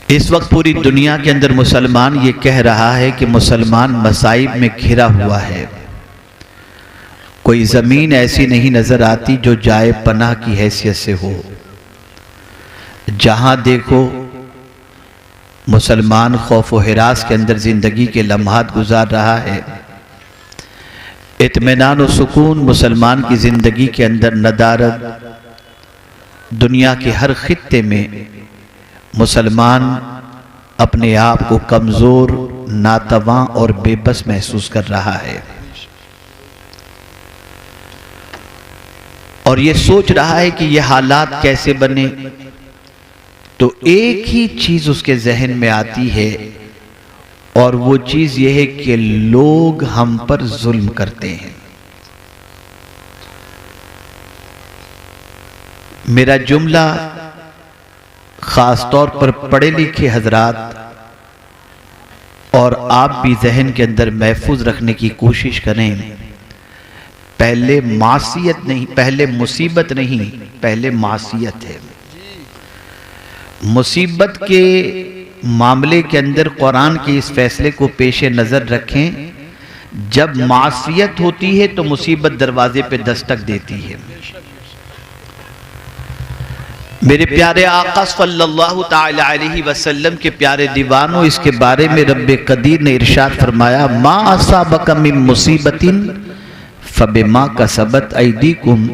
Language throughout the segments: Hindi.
इस वक्त पूरी दुनिया के अंदर मुसलमान ये कह रहा है कि मुसलमान मसाइब में घिरा हुआ है। कोई ज़मीन ऐसी नहीं नज़र आती जो जाए पनाह की हैसियत से हो। जहाँ देखो मुसलमान खौफ व हिरास के अंदर ज़िंदगी के लम्हात गुजार रहा है। इत्मीनान व सुकून मुसलमान की ज़िंदगी के अंदर नदारत। दुनिया के हर खित्ते में मुसलमान अपने आप को कमज़ोर, नातवा और बेबस महसूस कर रहा है और ये सोच रहा है कि ये हालात कैसे बने। तो एक ही चीज़ उसके जहन में आती है और वो चीज़ ये है कि लोग हम पर जुल्म करते हैं। मेरा जुमला ख़ास तौर पर पढ़े लिखे हजरात और आप भी जहन के अंदर महफूज रखने की कोशिश करें। पहले मासियत नहीं, पहले मुसीबत नहीं, पहले मासियत है। मुसीबत के मामले के अंदर कुरान के इस फैसले को पेश नज़र रखें, जब मासियत होती है तो मुसीबत दरवाजे पे दस्तक देती है। मेरे प्यारे आका सल्लल्लाहु ताला अलैहि वसल्लम के प्यारे दीवानों, इसके बारे में रब्बे कदीर ने इरशाद फरमाया, मा असाबका मिन मुसीबतिन फबिमा कसबत ऐदीकुम।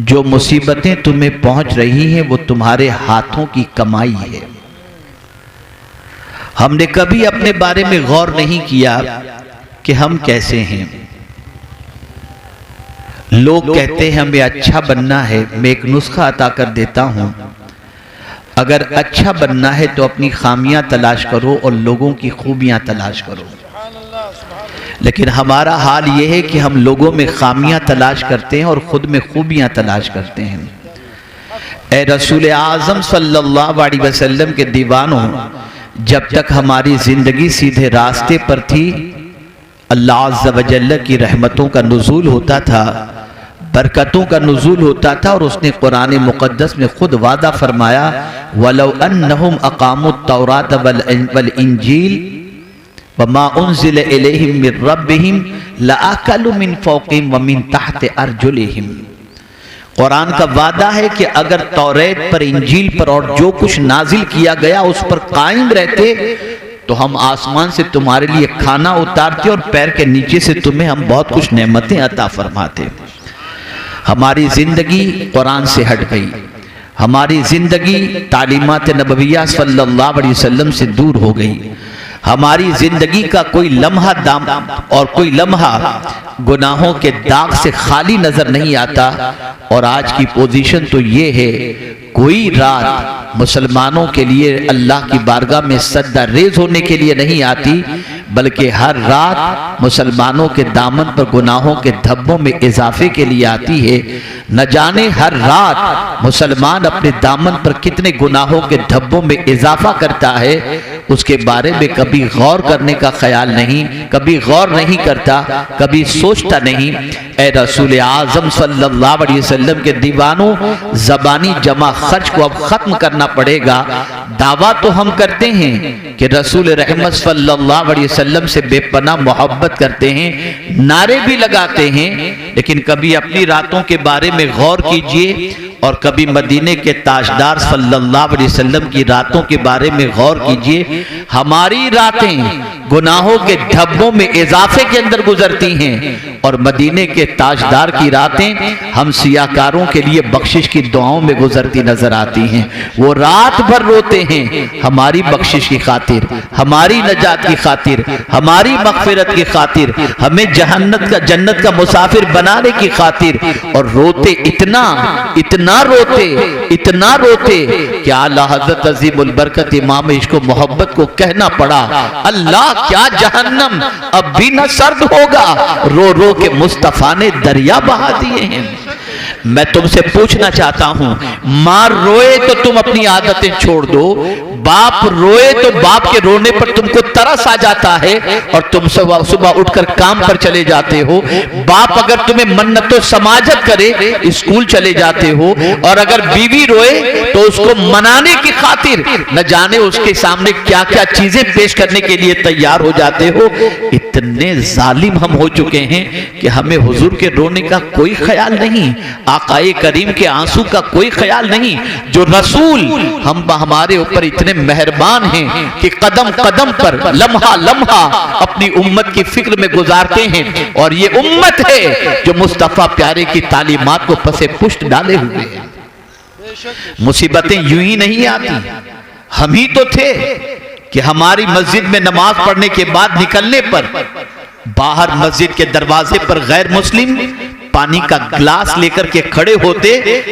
जो मुसीबतें तुम्हें पहुंच रही हैं वो तुम्हारे हाथों की कमाई है। हमने कभी अपने बारे में गौर नहीं किया कि हम कैसे हैं। लोग कहते हैं हमें अच्छा बनना है। मैं एक नुस्खा अता कर देता हूं, अगर अच्छा बनना है तो अपनी खामियां तलाश करो और लोगों की खूबियां तलाश करो। लेकिन हमारा हाल यह है कि हम लोगों में खामियां तलाश करते हैं और खुद में खूबियां तलाश करते हैं। ए रसूल आज़म सल्लल्लाहु अलैहि वसल्लम के दीवानों, जब तक हमारी जिंदगी सीधे रास्ते पर थी, अल्लाह अज़्ज़ व जल्ल की रहमतों का नुज़ूल होता था, बरकतों का नुज़ूल होता था। और उसने कुरान मुक़द्दस में खुद वादा फरमाया, वलौ अन्नहुम अक़ामुत तौरात वल इंजील वमा उन्ज़िला इलैहिम मिन रब्बिहिम लअकलू मिन फ़ौक़िहिम व मिन तहति अर्जुलिहिम। कुरान का वादा है कि अगर तौरात पर, इंजील पर और जो कुछ नाजिल किया गया उस पर कायम रहते तो हम आसमान से तुम्हारे लिए खाना उतारते और पैर के नीचे से तुम्हें हम बहुत कुछ नेमतें अता फरमाते। हमारी जिंदगी कुरान से हट गई। हमारी जिंदगी तालीमात नबविया सल्लल्लाहु अलैहि वसल्लम से दूर हो गई। हमारी जिंदगी का कोई लम्हा दाम और कोई लम्हा गुनाहों के दाग से खाली नजर नहीं आता। और आज की पोजीशन तो ये है, कोई रात मुसलमानों के लिए अल्लाह की बारगाह में सद्दा रेज होने के लिए नहीं आती, बल्कि हर रात मुसलमानों के दामन पर गुनाहों के धब्बों में इजाफे के लिए आती है। न जाने हर रात मुसलमान अपने दामन पर कितने गुनाहों के धब्बों में इजाफा करता है, उसके बारे में कभी गौर करने का ख्याल नहीं, कभी गौर नहीं करता, कभी सोचता नहीं। ए रसूल आज़म सल्लल्लाहु अलैहि वसल्लम के दीवानों, ज़बानी जमा खर्च को अब खत्म करना पड़ेगा। दावा तो हम करते हैं कि रसूल रहमत सल्लल्लाहु अलैहि वसल्लम से बेपनाह मोहब्बत करते हैं, नारे भी लगाते हैं, लेकिन कभी अपनी रातों के बारे में गौर कीजिए और कभी मदीने के ताजदार सल्लल्लाहु अलैहि वसल्लम की रातों के बारे में गौर कीजिए। हमारी रातें गुनाहों के धब्बों में इजाफे के अंदर गुजरती हैं और मदीने के ताजदार की रातें हम सियाकारों के लिए बख्शिश की दुआओं में गुजरती नजर आती हैं। वो रात भर रोते हैं हमारी बख्शिश की खातिर, हमारी नजात की खातिर, हमारी मगफिरत की खातिर, हमें जन्नत का मुसाफिर बनाने की खातिर। और रोते इतना रोते कि आला हज़रत अज़ीमुल बरकत इमाम इश्क़ व मोहब्बत को कहना पड़ा, अल्लाह क्या जहन्नम अब भी न सर्द होगा, रो रो के मुस्तफा ने दरिया बहा दिए हैं। मैं तुमसे पूछना चाहता हूं, माँ रोए तो तुम अपनी आदतें छोड़ दो, बाप रोए तो बाप के रोने पर तुमको तरस आ जाता है और तुम सुबह उठकर काम पर चले जाते हो। बाप अगर तुम्हें मन्नतो समाजत करे स्कूल चले जाते हो, और अगर बीवी रोए तो उसको मनाने की खातिर न जाने उसके सामने क्या क्या चीजें पेश करने के लिए तैयार हो जाते हो। इतने जालिम हम हो चुके हैं कि हमें हुजूर के रोने का कोई ख्याल नहीं, आकाए करीम के आंसू का कोई ख्याल नहीं। जो रसूल हमारे ऊपर इतने मेहरबान हैं कि कदम कदम पर लम्हा लम्हा अपनी उम्मत की फिक्र में गुजारते हैं, और ये उम्मत है जो मुस्तफा प्यारे की तालीमात को पसे पुष्ट डाले हुए है। मुसीबतें यूं ही नहीं आती। हम ही तो थे कि हमारी मस्जिद में नमाज पढ़ने के बाद निकलने पर बाहर मस्जिद के दरवाजे पर गैर मुस्लिम पानी का ग्लास लेकर के खड़े होते,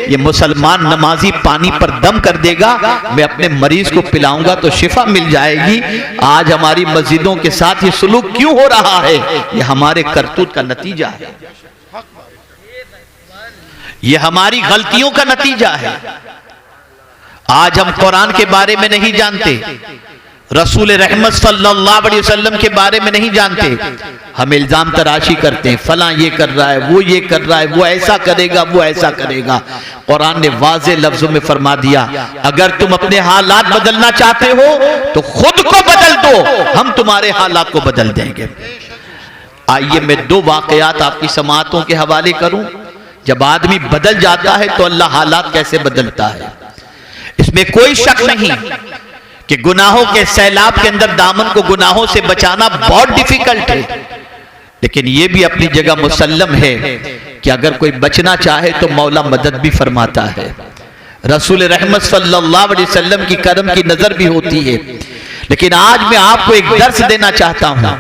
ये मुसलमान नमाजी पानी पर दम कर देगा, मैं अपने मरीज को पिलाऊंगा तो शिफा मिल जाएगी। आज हमारी मस्जिदों के साथ ये सुलूक क्यों हो रहा है? ये हमारे करतूत का नतीजा है, ये हमारी गलतियों का नतीजा है। आज हम कुरान के बारे में नहीं जानते, रसूल रहमत सल्लल्लाहु अलैहि वसल्लम के बारे में नहीं जानते। हम इल्जाम तराशी करते हैं, फला ये कर रहा है, वो ये कर रहा है, वो ऐसा करेगा, वो ऐसा करेगा। कुरान ने वाज़े लफ्जों में फरमा दिया, अगर तुम अपने हालात बदलना चाहते हो तो खुद को बदल दो, हम तुम्हारे हालात को बदल देंगे। आइए मैं दो वाकयात आपकी समाअतों के हवाले करूं। जब आदमी बदल जाता है तो अल्लाह हालात कैसे बदलता है, इसमें कोई शक नहीं कि गुनाहों के सैलाब के अंदर दामन को गुनाहों से बचाना बहुत डिफिकल्ट है, लेकिन यह भी अपनी जगह मुसल्लम है कि अगर कोई बचना चाहे तो मौला मदद भी फरमाता है। रसूल रहमत सल्लल्लाहु अलैहि वसल्लम की करम की नजर भी होती है। लेकिन आज मैं आपको एक दर्स देना चाहता हूं।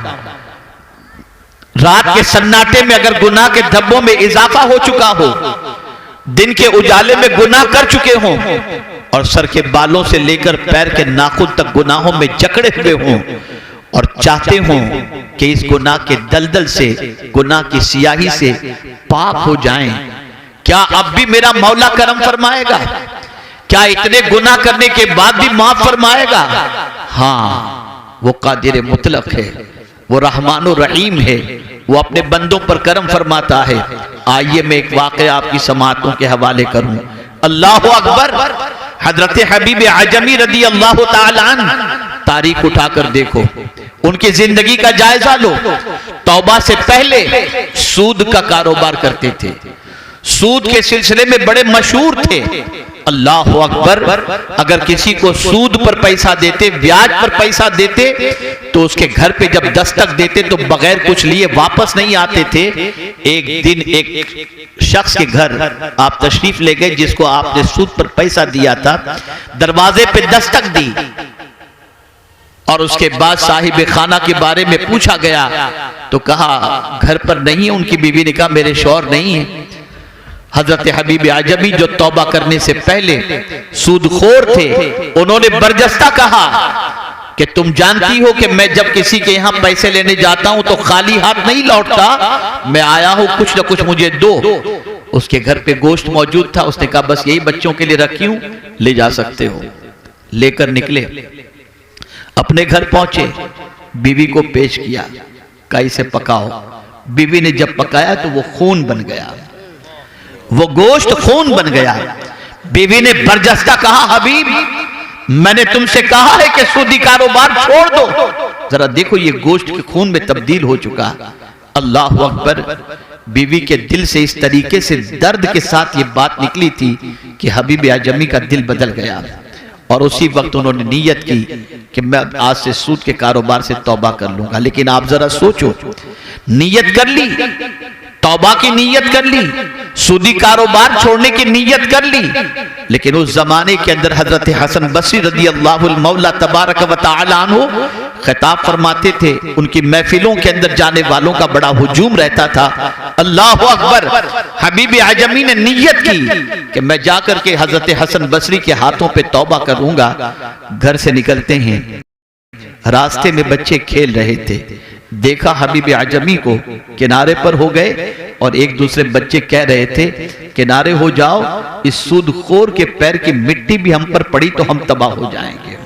रात के सन्नाटे में अगर गुनाह के धब्बों में इजाफा हो चुका हो, दिन के उजाले में गुनाह कर चुके हों, और सर के बालों से लेकर पैर के नाखून तक गुनाहों में जकड़े हुए हों, और चाहते हों कि इस गुनाह के दलदल से, गुनाह की सियाही से पाक हो जाएं, क्या अब भी मेरा मौला करम फरमाएगा? क्या इतने गुनाह करने के बाद भी माफ फरमाएगा? हाँ, वो कादिर मुतलक है, वो रहमान और रहीम है, वो अपने बंदों पर करम फरमाता है। आइए मैं एक वाक़या आपकी समाअतों के हवाले करूं। अल्लाह अकबर। हजरत हबीब आजमी रदी अल्लाह ताला अन्हु, तारीख उठाकर देखो, उनकी जिंदगी का जायजा लो। तौबा से पहले सूद का कारोबार करते थे, सूद के सिलसिले में बड़े मशहूर थे। अल्लाह अकबर। अगर किसी को सूद पर पैसा देते, ब्याज पर पैसा देते, तो उसके घर पे जब दस्तक देते तो बगैर कुछ लिए वापस नहीं आते थे। एक दिन एक शख्स के घर आप तशरीफ ले गए जिसको आपने सूद पर पैसा दिया था, दरवाजे पे दस्तक दी और उसके बाद साहिब खाना के बारे में पूछा गया तो कहा घर पर नहीं है। उनकी बीवी ने कहा मेरे शौहर नहीं है। हजरत हबीब आजमी जो तौबा करने से पहले सूदखोर थे, उन्होंने बरजस्ता कहा कि तुम जानती हो कि मैं जब किसी के यहां पैसे लेने जाता हूं तो खाली हाथ नहीं लौटता, मैं आया हूं कुछ न कुछ मुझे दो। उसके घर पे गोश्त मौजूद था, उसने कहा बस यही बच्चों के लिए रखी हूं, ले जा सकते हो। लेकर निकले, अपने घर पहुंचे, बीवी को पेश किया, कहा इसे पकाओ। बीवी ने जब पकाया तो वो खून बन गया, वो गोश्त खून बन गया। बीवी ने बरजस्ता कहा हबीब मैंने तुमसे कहा है कि सूदी कारोबार छोड़ दो, जरा देखो ये गोश्त के खून में तब्दील हो चुका। अल्लाह अकबर। बीवी के दिल से इस तरीके से दर्द के साथ ये बात निकली थी कि हबीब आजमी का दिल बदल गया, और उसी वक्त उन्होंने नीयत की कि मैं आज से सूद के कारोबार से तौबा कर लूंगा। लेकिन आप जरा सोचो, नीयत कर ली, तौबा की नीयत कर ली, सूदी कारोबार छोड़ने की नीयत कर ली, लेकिन उस जमाने के अंदर हजरत हसन बसरी रदी अल्लाहुल मौला तबारक व तआला अन्हु खिताब फरमाते थे। उनकी महफिलों के अंदर जाने वालों का बड़ा हुजूम रहता था। अल्लाह अकबर। हबीब आजमी ने नीयत की कि मैं जाकर के हजरत हसन बसरी के हाथों पे तौबा करूंगा। घर से निकलते हैं, रास्ते में बच्चे खेल रहे थे, देखा हबीब आजमी को, किनारे पर हो गए और एक दूसरे बच्चे कह रहे थे किनारे हो जाओ, इस सूदखोर के पैर की मिट्टी भी हम पर पड़ी तो हम तबाह हो जाएंगे।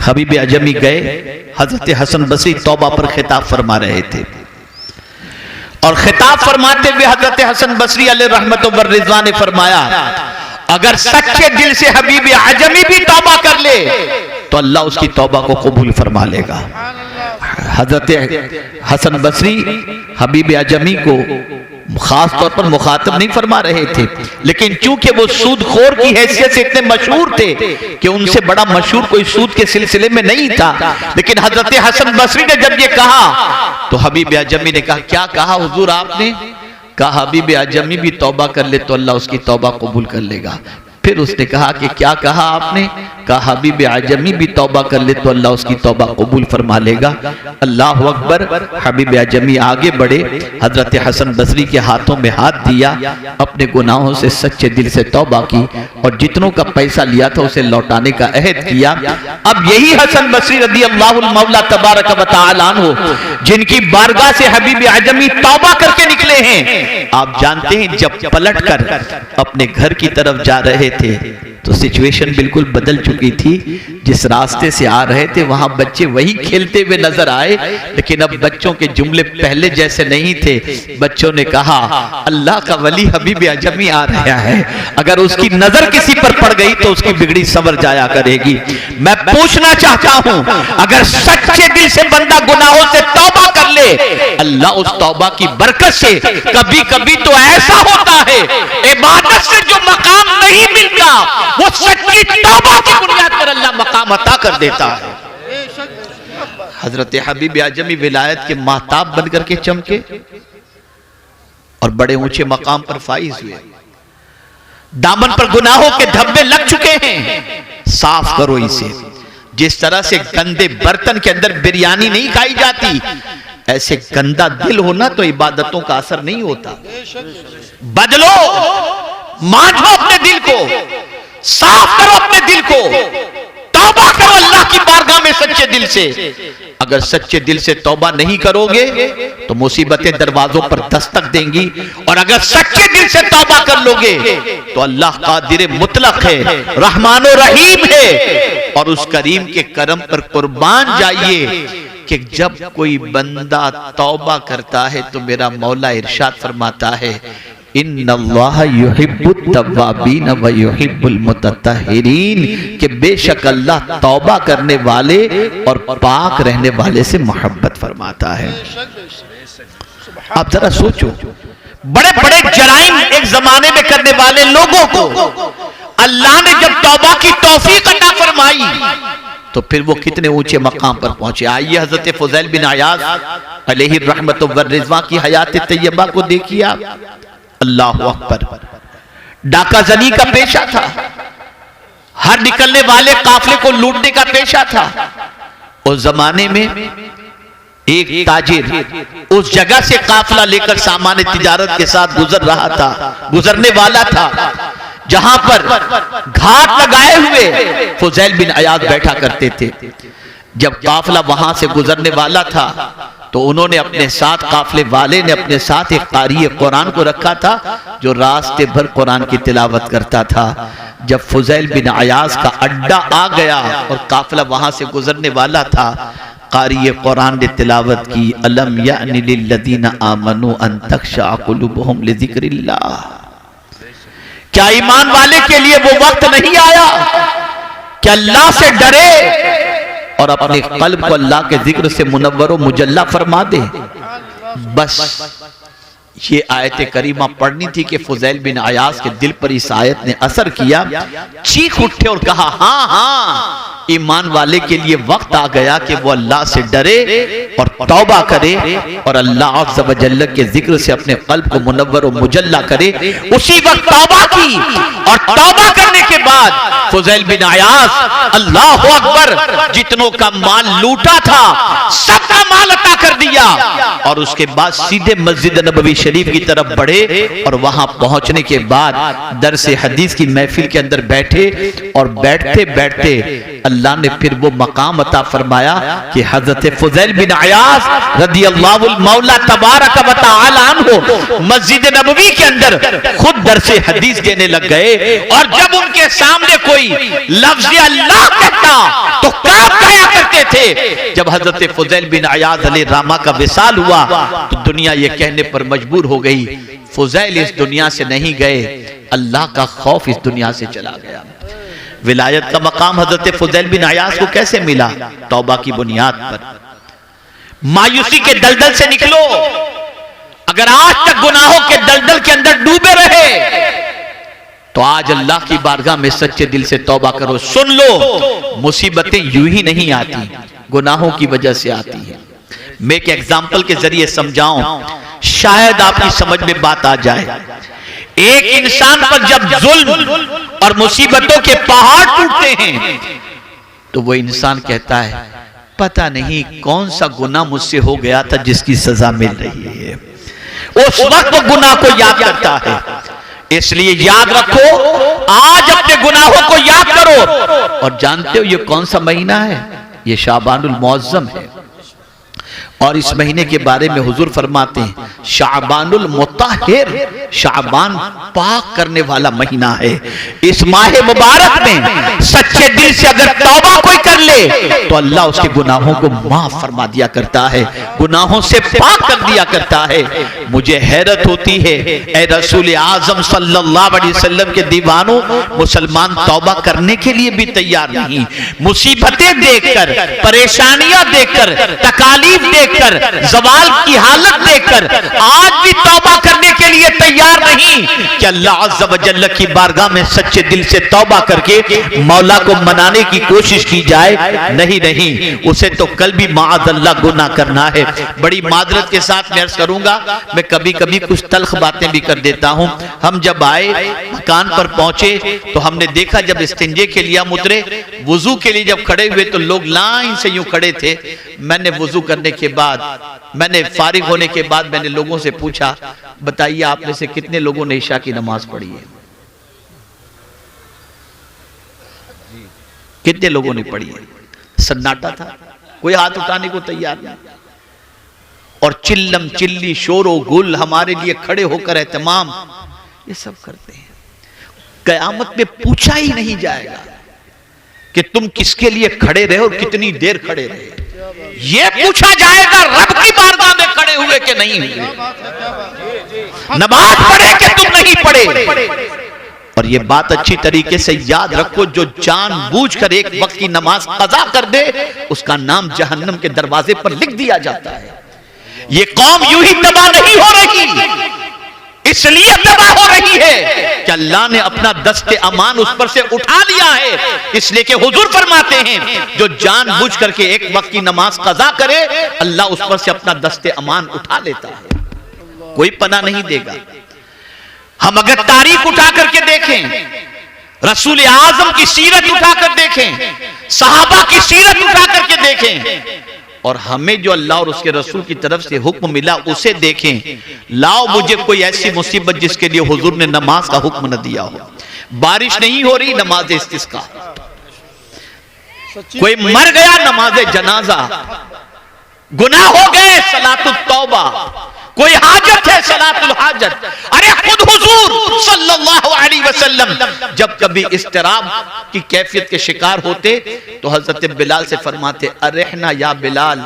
हबीब अजमी गए, हजरत हसन बसरी तौबा पर खिताब फरमा रहे थे और खिताब फरमाते हुए हजरत हसन बसरी अलैहि रहमत व रिज़वान ने फरमाया, अगर सच्चे दिल से हबीब अजमी भी तौबा कर ले तो अल्लाह उसकी तौबा को कबूल फरमा लेगा। हजरत हसन बसरी हबीब अजमी को खास तौर पर मुखातब नहीं फरमा रहे थे, लेकिन चूंकि वो सूदखोर की हैसियत से इतने मशहूर थे कि उनसे बड़ा मशहूर कोई सूद के सिलसिले में नहीं था। लेकिन हजरत हसन बसरी ने जब ये कहा तो हबीब अजमी ने कहा, क्या कहा हुजूर आपने? कहा हबीब अजमी भी तौबा कर ले तो अल्लाह उसकी तौबा कबूल कर लेगा। फिर उसने कहा कि क्या कहा आपने? कहा हबीब आजमी भी तौबा कर ले तो अल्लाह उसकी तौबा कबूल फरमा लेगा। अल्लाह अकबर। हबीब आजमी आगे बढ़े, हजरत हसन बसरी के हाथों में हाथ दिया, अपने गुनाहों से सच्चे दिल से तौबा की और जितनों का पैसा लिया था उसे लौटाने का अहद किया। अब यही हसन बसरी रदी अल्लाहुल मौला तबारक व तआला अन्हु जिनकी बारगाह से हबीब आजमी तौबा करके निकले हैं, आप जानते हैं जब पलट कर अपने घर की तरफ जा रहे थे तो सिचुएशन बिल्कुल बदल चुकी थी। जिस रास्ते से आ रहे थे वहां बच्चे वही खेलते हुए नजर आए, लेकिन अब बच्चों के जुमले पहले जैसे नहीं थे। बच्चों ने कहा, अल्लाह का वली हबीब आजमी आ रहा है, अगर उसकी नजर किसी पर पड़ गई तो उसकी बिगड़ी संवर जाया करेगी। मैं पूछना चाहता हूं, अगर सच्चे दिल से बंदा गुनाहों से तौबा कर ले, अल्लाह उस तौबा की बरकत से कभी कभी तो ऐसा होता है इबादत से जो मकाम नहीं मिलता वो सच्ची तौबा की बुनियाद पर अल्लाह मकाम अता कर देता है। हजरत हबीब आजमी विलायत के महताब बनकर के चमके और बड़े ऊंचे मकाम पर फाइज हुए। दामन पर गुनाहों के धब्बे लग चुके हैं, साफ करो इसे। जिस तरह से गंदे बर्तन के अंदर बिरयानी नहीं खाई जाती, ऐसे गंदा दिल होना तो इबादतों का असर नहीं होता। बदलो, मांझो अपने दिल को, साफ करो अपने दिल को, तौबा करो अल्लाह की बारगाह में सच्चे दिल से। अगर सच्चे दिल से तौबा नहीं करोगे तो मुसीबतें दरवाजों पर दस्तक देंगी, और अगर सच्चे दिल से तौबा कर लोगे तो अल्लाह कादिर मुतलक है, रहमान और रहीम है। और उस करीम के करम पर कुर्बान जाइए कि जब कोई बंदा तौबा करता है तो मेरा मौला इरशाद फरमाता है, इन्नल्लाह युहिब्बुत तव्वाबीन व युहिब्बुल मुतत्तहिरीन, कि बेशक अल्लाह तौबा करने वाले और पाक रहने वाले से मोहब्बत फरमाता है। आप जरा सोचो, बड़े बड़े जराइम एक जमाने में करने वाले लोगों को अल्लाह ने जब तौबा की तौफीक अता फरमाई तो फिर वो कितने ऊंचे मकाम पर पहुंचे। आइए हजरत फुज़ैल बिन अयाज़ अलैहि रहमत व रिज़वा की हयात तैयबा को देखिए आप। अल्लाह अकबर। डाका जनी का पेशा था, हर निकलने वाले काफले को लूटने का पेशा था। उस जमाने में एक ताजिर उस जगह से काफला लेकर सामान तिजारत के साथ गुजरने वाला था, जहां पर घाट लगाए हुए फुज़ैल बिन अयाज़ बैठा करते थे। जब काफला वहां से गुजरने वाला था तो उन्होंने अपने साथ, काफले वाले ने अपने साथ एक कारी कुरान को रखा था जो रास्ते भर कुरान की तिलावत करता था। जब फुज़ैल बिन अयाज़ का अड्डा आ गया और काफला वहां से गुजरने वाला था, कारी कुरान ने तिलावत की, अलम यानि लिल्लज़ीना आमनू अन तख़शअ क़ुलूबुहुम लिज़िक्रिल्लाह, क्या ईमान वाले के लिए वो वक्त नहीं आया कि अल्लाह से डरे और अपने कल्ब को अल्लाह के जिक्र से मुनव्वर व मुजल्ला फरमा दे। बस ये आयत करीमा पढ़नी थी कि फुज़ैल बिन अयाज़ के दिल पर इस आयत ने असर किया। चीख उठे और कहा, हाँ हाँ, ईमान वाले के लिए वक्त आ गया कि वो अल्लाह से डरे और तौबा करे और अल्लाह अज़्ज़ व जल्ल के जिक्र से अपने कल्ब को मुनव्वर व मुजल्ला करे। उसी वक्त तौबा की और तौबा करने के बाद फुज़ैल बिन अयाज़ अल्लाह अकबर जितनों का माल लूटा था सबका माल अता कर दिया और उसके बाद सीधे मस्जिद नबवी शरीफ की तरफ बढ़े और वहां पहुंचने के बाद दरस हदीस की महफिल के अंदर बैठे और बैठते बैठते अल्लाह ने फिर वो मकाम अता फरमाया कि हजरत फुज़ैल बिन अयाज़ रदी अल्लाहुल मौला तबारक व तआला अन्हु मस्जिद नबवी के अंदर खुद दरस हदीस देने लग गए। और जब उनके सामने कोई लफ्ज़ अल्लाह कहता तो कांप गया करते थे। जब हजरत फुजैल बिन अयाज अलैहिर्रहमा का विसाल हुआ तो दुनिया ये कहने पर मजबूर हो गई, फुजैल इस दुनिया से नहीं गए, अल्लाह का खौफ इस दुनिया से चला गया। विलायत का मकाम हजरत फुजैल बिन अयाज को कैसे मिला? तौबा की बुनियाद पर। मायूसी के दलदल से निकलो। अगर आज तक गुनाहों के दलदल के अंदर डूबे रहे तो आज अल्लाह की बारगाह में सच्चे दिल से तौबा करो। सुन लो, मुसीबतें यूं ही नहीं आती, गुनाहों की वजह से आती है। मैं एक एग्जाम्पल के जरिए समझाऊं, शायद आपकी समझ में बात आ जाए। एक इंसान पर जब जुल्म और मुसीबतों के पहाड़ टूटते हैं तो वो इंसान कहता है, पता नहीं कौन सा गुनाह मुझसे हो गया था जिसकी सजा मिल रही है। उस वक्त वो गुनाह को याद करता है। इसलिए याद रखो, आज अपने गुनाहों को याद करो। और जानते हो ये कौन सा महीना है? ये शाबानुल मुअज्जम है। और इस महीने के बारे में हुजूर फरमाते हैं, शाबानुल मुताहिर, शाबान पाक करने वाला महीना है। इस माह मुबारक में सच्चे दिल से अगर तौबा कोई कर ले तो अल्लाह उसके गुनाहों को माफ फरमा दिया करता है, गुनाहों से पाक कर दिया करता है। मुझे हैरत होती है, ए रसूल आजम सल्लल्लाहु अलैहि वसल्लम के दीवानों, मुसलमान तौबा करने के लिए भी तैयार नहीं। मुसीबतें देखकर, परेशानियां देखकर, तकालीफ देखकर, ज़वाल की हालत देखकर आज भी तौबा करने के लिए तैयार नहीं कि अल्लाह अज़्ज़ व जल्ल की बारगाह में सच्चे दिल से तौबा करके मौला को मनाने की कोशिश की जाए। नहीं नहीं, उसे तो कल भी माअज़ल्लाह गुनाह करना है। बड़ी मादरत के साथ मैं अर्ज़ करूंगा, मैं कभी कभी कुछ तल्ख बातें भी कर देता हूं। हम जब आए, मकान पर पहुंचे तो हमने देखा जब इस्तिंजे के लिए हम उतरे, वुजू के लिए जब खड़े हुए तो लोग लाइन से यूं खड़े थे। मैंने वुजू करने के बाद, मैंने फारिग होने के बाद मैंने लोगों से पूछा, बताइए आप में से कितने लोगों ने इशा की नमाज पढ़ी है? कितने लोगों ने पढ़ी है? सन्नाटा था, कोई हाथ उठाने को तैयार नहीं। और चिल्लम चिल्ली शोरो गुल हमारे लिए खड़े होकर एहतमाम, ये सब करते हैं। कयामत में पूछा ही नहीं जाएगा कि तुम किसके लिए खड़े रहे और कितनी देर खड़े रहे। ये पूछा जाएगा रब की बारगाह में खड़े हुए कि नहीं हुए, नमाज पढ़े कि तुम नहीं पढ़े। और ये बात अच्छी तरीके से याद रखो, जो जानबूझकर एक वक्त की नमाज कज़ा कर दे उसका नाम जहन्नम के दरवाजे पर लिख दिया जाता है। ये कौम यूं ही तबाह नहीं हो रही, इसलिए तबाह हो रही है कि अल्लाह ने अपना दस्ते अमान उस पर से उठा लिया है। इसलिए कि हुजूर फरमाते हैं, जो जानबूझ करके एक वक्त की नमाज कज़ा करे अल्लाह उस पर से अपना दस्ते अमान उठा लेता है, कोई पनाह नहीं देगा। हम अगर तारीख उठा करके देखें, रसूल आजम की सीरत उठा कर देखें, सहाबा की सीरत उठा करके देखें, और हमें जो अल्लाह और उसके रसूल की तरफ से हुक्म मिला उसे देखें। लाओ मुझे कोई ऐसी मुसीबत जिसके लिए हुजूर ने नमाज का हुक्म न दिया हो। बारिश नहीं हो रही, नमाज इस्तिस्का। कोई मर गया, नमाज जनाजा। गुनाह हो गए, सलातुत तौबा। कोई हाजत है, सलातुल हाजत। अरे खुद हुजूर सल्लल्लाहु अलैहि वसल्लम जब कभी इस्तिराब की कैफियत के शिकार होते तो हजरत बिलाल से फरमाते, अरहना या बिलाल,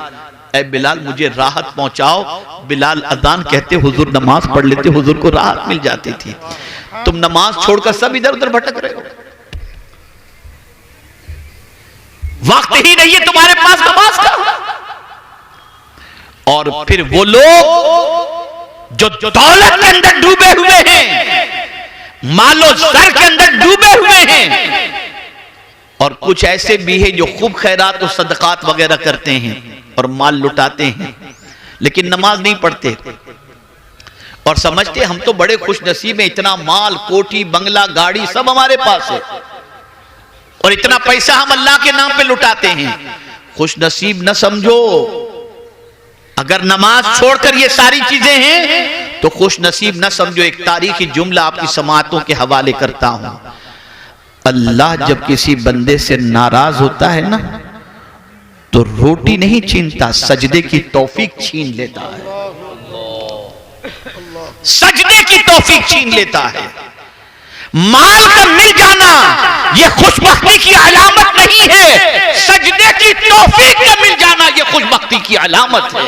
ए बिलाल मुझे राहत पहुंचाओ। बिलाल अजान कहते, हुजूर नमाज पढ़ लेते, हुजूर को राहत मिल जाती थी। तुम नमाज छोड़कर सब इधर उधर भटक रहे हो, वक्त ही नहीं है तुम्हारे पास नमाज का। और फिर वो लोग जो दौलत के अंदर डूबे हुए हैं, मालो जर के अंदर डूबे हुए हैं, और कुछ ऐसे भी हैं जो खूब खैरात और सदकात वगैरह करते हैं और माल लुटाते हैं, लेकिन नमाज नहीं पढ़ते और समझते हम तो बड़े खुश नसीब हैं, इतना माल, कोठी, बंगला, गाड़ी सब हमारे पास है और इतना पैसा हम अल्लाह के नाम पे लुटाते हैं। खुश नसीब न समझो। अगर नमाज छोड़कर ये सारी चीजें हैं तो खुश नसीब न समझो। एक तारीखी जुमला आपकी समाअतों के हवाले करता हूं। अल्लाह जब किसी बंदे से नाराज होता है ना तो रोटी नहीं छीनता, सजदे की तौफीक छीन लेता है। सजदे की तौफीक छीन लेता है। माल का मिल जाना यह खुशबख्ती की अलामत नहीं है, सजदे तौफीक का मिल जाना ये खुशबख्ती की अलामत है।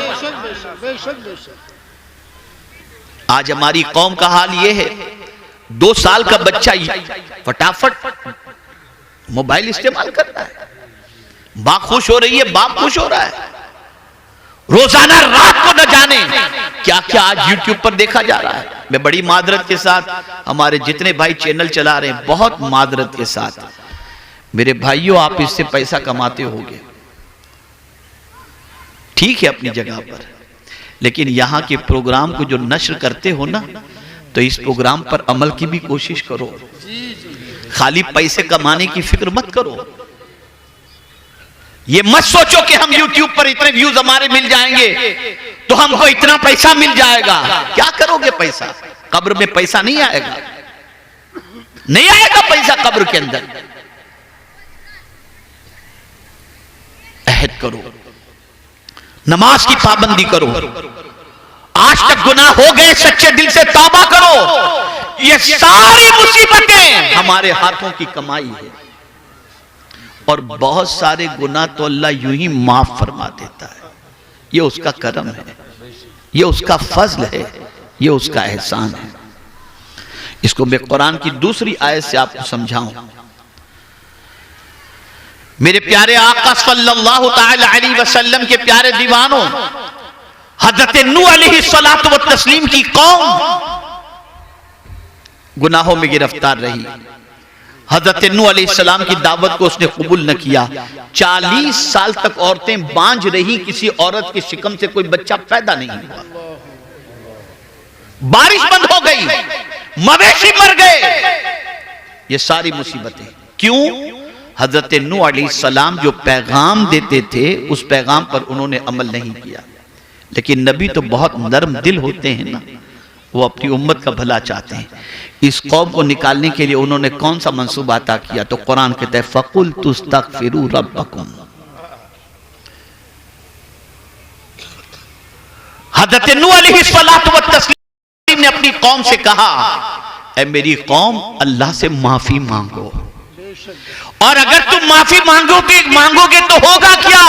आज हमारी कौम का हाल ये है, 2 साल का बच्चा फटाफट मोबाइल इस्तेमाल कर रहा है, मां खुश हो रही है, बाप खुश हो रहा है। रोजाना रात को न जाने क्या क्या आज यूट्यूब पर देखा जा रहा है। मैं बड़ी मादरत के साथ, हमारे जितने भाई चैनल चला रहे हैं, बहुत मादरत के साथ, मेरे भाइयों आप इससे पैसा कमाते होगे, ठीक है अपनी जगह पर, लेकिन यहां के प्रोग्राम को जो नश्र करते हो ना, तो इस प्रोग्राम पर अमल की भी कोशिश करो। खाली पैसे कमाने की फिक्र मत करो। ये मत सोचो कि हम YouTube पर इतने व्यूज हमारे मिल जाएंगे तो हमको इतना पैसा मिल जाएगा। क्या करोगे पैसा? कब्र में पैसा नहीं आएगा, नहीं आएगा पैसा कब्र के अंदर। अहद करो, नमाज की पाबंदी करो, आज तक गुनाह हो गए सच्चे दिल से तौबा करो। ये सारी मुसीबतें हमारे हाथों की कमाई है, और बहुत सारे गुनाह तो अल्लाह यूं ही माफ फरमा देता है। ये उसका करम है, ये उसका फजल है, ये उसका एहसान है। इसको मैं कुरान की दूसरी आयत से आपको समझाऊं। मेरे प्यारे आका सल्लल्लाहु ताला अलैहि वसल्लम के प्यारे दीवानों, हजरत नूह अलैहिस्सलातु व तस्लीम की कौम गुनाहों में गिरफ्तार रही। हजरत नूह अलैहिस्सलाम की दावत को उसने कबूल न किया। 40 साल तक औरतें बांझ रही, किसी औरत के शिकम से कोई बच्चा पैदा नहीं हुआ। बारिश बंद हो गई, मवेशी मर गए। ये सारी मुसीबतें क्यों? हजरत नूह अलैहिस्सलाम जो पैगाम देते थे उस पैगाम पर उन्होंने अमल नहीं किया। लेकिन नबी तो बहुत नरम दिल होते हैं ना, वो अपनी उम्मत का भला चाहते हैं। इस कौम को निकालने के लिए उन्होंने कौन सा मंसूबा अता किया? तो कुरान कहता है फकुल तुस्तगफिरू रब्बकुम। हजरत नूह अलैहिस्सलातु व तस्लीम ने अपनी कौम से कहा, ऐ मेरी कौम, अल्लाह से माफी मांगो, और अगर तुम माफी मांगोगे तो होगा क्या?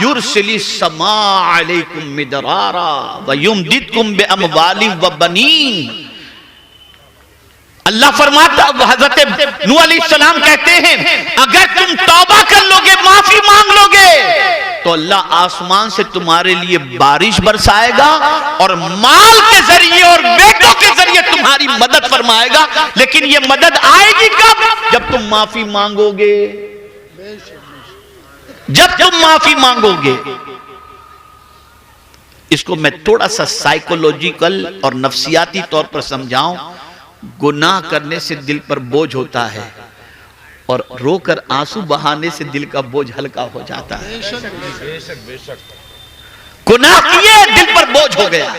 युरसिली समा अलैकुम मिदरारा व युमदिदकुम बिअमवालिन व बनीन। अल्लाह फरमाता, हजरत नूह अलैहिस्सलाम कहते हैं, अगर तुम तौबा कर लोगे, माफी मांग लोगे, तो अल्लाह आसमान से तुम्हारे लिए बारिश बरसाएगा और माल के जरिए और बेटों के जरिए तुम्हारी मदद फरमाएगा। लेकिन ये मदद आएगी कब? जब तुम माफी मांगोगे, जब तुम माफी मांगोगे। इसको मैं थोड़ा सा साइकोलॉजिकल और नफ्सियाती तौर पर समझाऊं। गुनाह करने से दिल पर बोझ होता है, और रोकर आंसू बहाने से दिल का बोझ हल्का हो जाता है। गुनाह किए, दिल पर बोझ हो गया,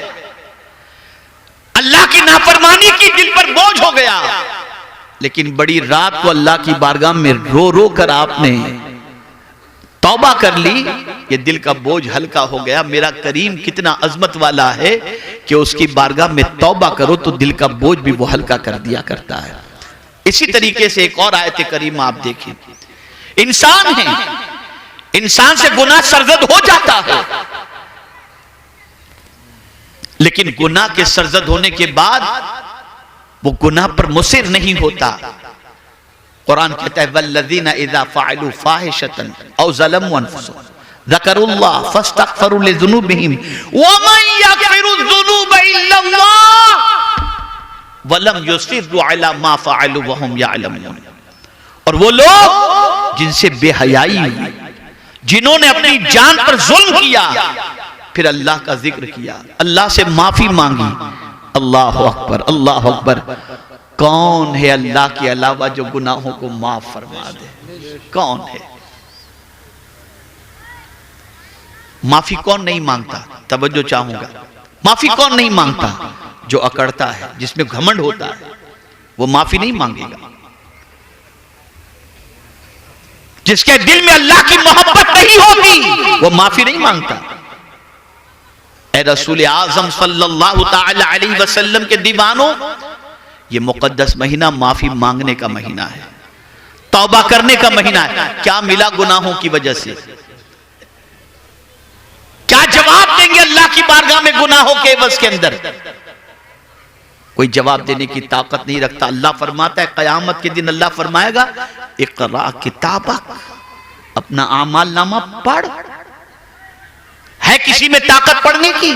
अल्लाह की नाफरमानी की, दिल पर बोझ हो गया। लेकिन बड़ी रात को अल्लाह की बारगाह में रो रो कर आपने तौबा कर ली, ये दिल का बोझ हल्का हो गया। मेरा करीम कितना अजमत वाला है कि उसकी बारगाह में तौबा करो तो दिल का बोझ भी वो हल्का कर दिया करता है। इसी तरीके से एक और आयत करीम आप देखें, इंसान है, इंसान से गुनाह सरजद हो जाता है, लेकिन गुनाह के सरजद होने के बाद वो गुनाह पर मुसिर नहीं होता। कुरान कहता है वल्लज़ीना इज़ा फ़अलू फ़ाहिशतन औ ज़लमू अनफुसहुम ज़करुल्लाह फ़स्तग़फ़रू लिज़ुनूबिहिम वमन यग़फ़िरुज़्ज़ुनूब इल्लल्लाह वलम युसिर्रू अला मा फ़अलू वहुम यअलमून। और वो लोग जिनसे बेहयाई हुई, जिन्होंने अपनी जान पर जुल्म किया, फिर अल्लाह का जिक्र किया, अल्लाह से माफी मांगी। अल्लाह अकबर, अल्लाह अकबर। कौन है अल्लाह के अलावा जो गुनाहों को माफ फरमा दे? कौन है? माफी कौन नहीं मांगता? तवज्जो चाहूंगा, माफी कौन नहीं मांगता? जो अकड़ता है, जिसमें घमंड होता है, वो माफी नहीं मांगेगा। जिसके दिल में अल्लाह की मोहब्बत नहीं होती, वो माफी नहीं मांगता। ए रसूल आजम सल्लल्लाहु ताला अलैहि वसल्लम के दीवानों, ये मुकद्दस महीना माफी मांगने का महीना है, तौबा करने का महीना है। क्या मिला गुनाहों की वजह से? देंगे अल्लाह की बारगाह में गुनाहों के एवज के अंदर? कोई जवाब देने की ताकत नहीं रखता। अल्लाह फरमाता है कयामत के दिन अल्लाह फरमाएगा इक़रा किताबक, अपना आमाल नामा पढ़। है किसी में ताकत पढ़ने की?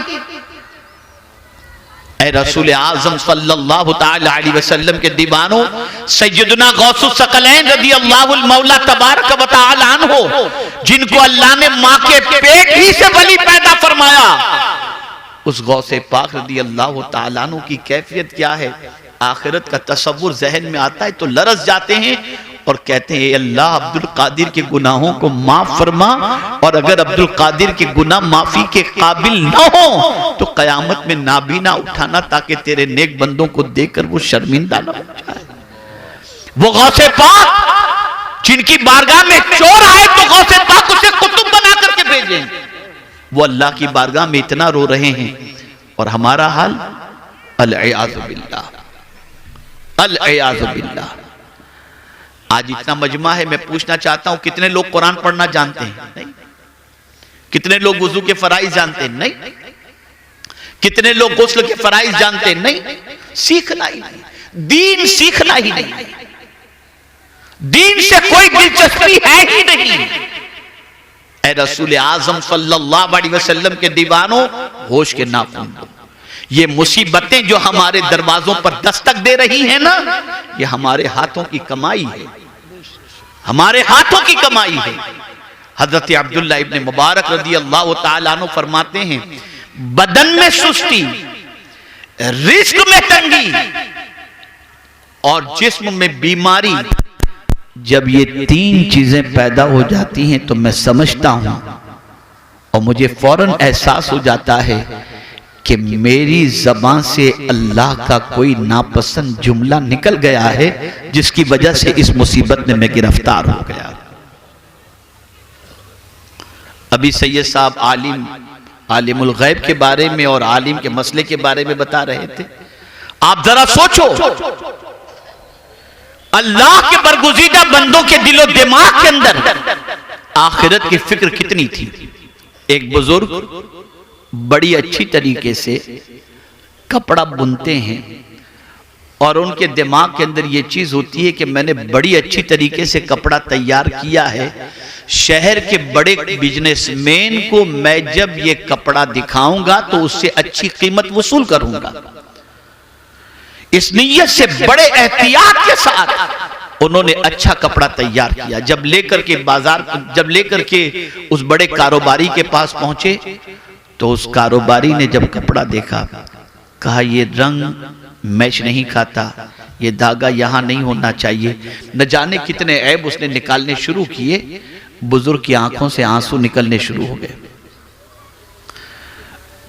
ऐ रसूल आज़म सल्लल्लाहु तआला अलैहि वसल्लम के दीवानों, सैयदना गौसुस सकलैन रज़ियल्लाहुल मौला तबारक व तआला अन्हु, जिनको अल्लाह ने मां के पेट ही से वली पैदा फरमाया, उस गौसे पाक रज़ियल्लाहु तआला अन्हु की कैफियत क्या है? आखिरत का तसव्वुर जहन में आता है तो लरस जाते हैं और कहते हैं अल्लाह अब्दुल कादिर के गुनाहों को माफ फरमा, और अगर अब्दुल कादिर के गुनाह माफी के काबिल ना हो तो कयामत में नाबीना उठाना ताकि तेरे नेक बंदों को देखकर वो शर्मिंदा ना हो जाए। वो गौसे पाक जिनकी बारगाह में चोर आए तो गौसे पाक उसे कुतुब बना करके भेजें। वो अल्लाह की बारगाह में इतना रो रहे हैं और हमारा हाल अल-इयाज़ु बिल्लाह, अल-इयाज़ु बिल्लाह। आज इतना मजमा है, मैं पूछना चाहता हूं कितने लोग कुरान पढ़ना जानते हैं? नहीं। कितने लोग वुजू के फराइज जानते हैं? नहीं। कितने लोग गुस्ल के फराइज जानते हैं? नहीं। सीखना ही नहीं, दीन सीखना ही नहीं, दीन से कोई दिलचस्पी है ही नहीं। ऐ रसूल आज़म सल्लल्लाहु अलैहि वसल्लम के दीवानों, होश के नाखून दो। ये मुसीबतें जो हमारे दरवाजों पर दस्तक दे रही हैं ना, ये हमारे हाथों की कमाई है, हमारे हाथों की कमाई है। हजरत अब्दुल्लाह इब्ने मुबारक रज़ियल्लाहु तआला अन्हु फरमाते हैं बदन में सुस्ती, रिस्क में तंगी और जिस्म में बीमारी, जब ये तीन चीजें पैदा हो जाती हैं तो मैं समझता हूं और मुझे फौरन एहसास हो जाता है कि मेरी जबान से अल्लाह का कोई नापसंद जुमला निकल गया है जिसकी वजह से इस मुसीबत में मैं गिरफ्तार हो गया। अभी सैयद साहब आलिमुल गैब के बारे में और आलिम के मसले के बारे में बता रहे थे। आप जरा सोचो, अल्लाह के बरगुज़ीदा बंदों के दिलो दिमाग के अंदर आखिरत की फिक्र कितनी थी। एक बुजुर्ग बड़ी अच्छी तरीके से कपड़ा बुनते हैं और उनके दिमाग के अंदर ये चीज होती है कि मैंने बड़ी अच्छी तरीके से कपड़ा तैयार किया है, शहर के बड़े बिजनेसमैन को मैं जब ये कपड़ा दिखाऊंगा तो उससे अच्छी कीमत वसूल करूंगा। इस नीयत से बड़े एहतियात के साथ उन्होंने अच्छा कपड़ा तैयार किया। जब लेकर के उस बड़े कारोबारी के पास पहुंचे तो उस कारोबारी ने जब कपड़ा देखा, कहा ये रंग मैच नहीं खाता, ये धागा यहां नहीं होना चाहिए। न जाने कितने ऐब उसने निकालने शुरू किए। बुजुर्ग की आंखों से आंसू निकलने शुरू हो गए,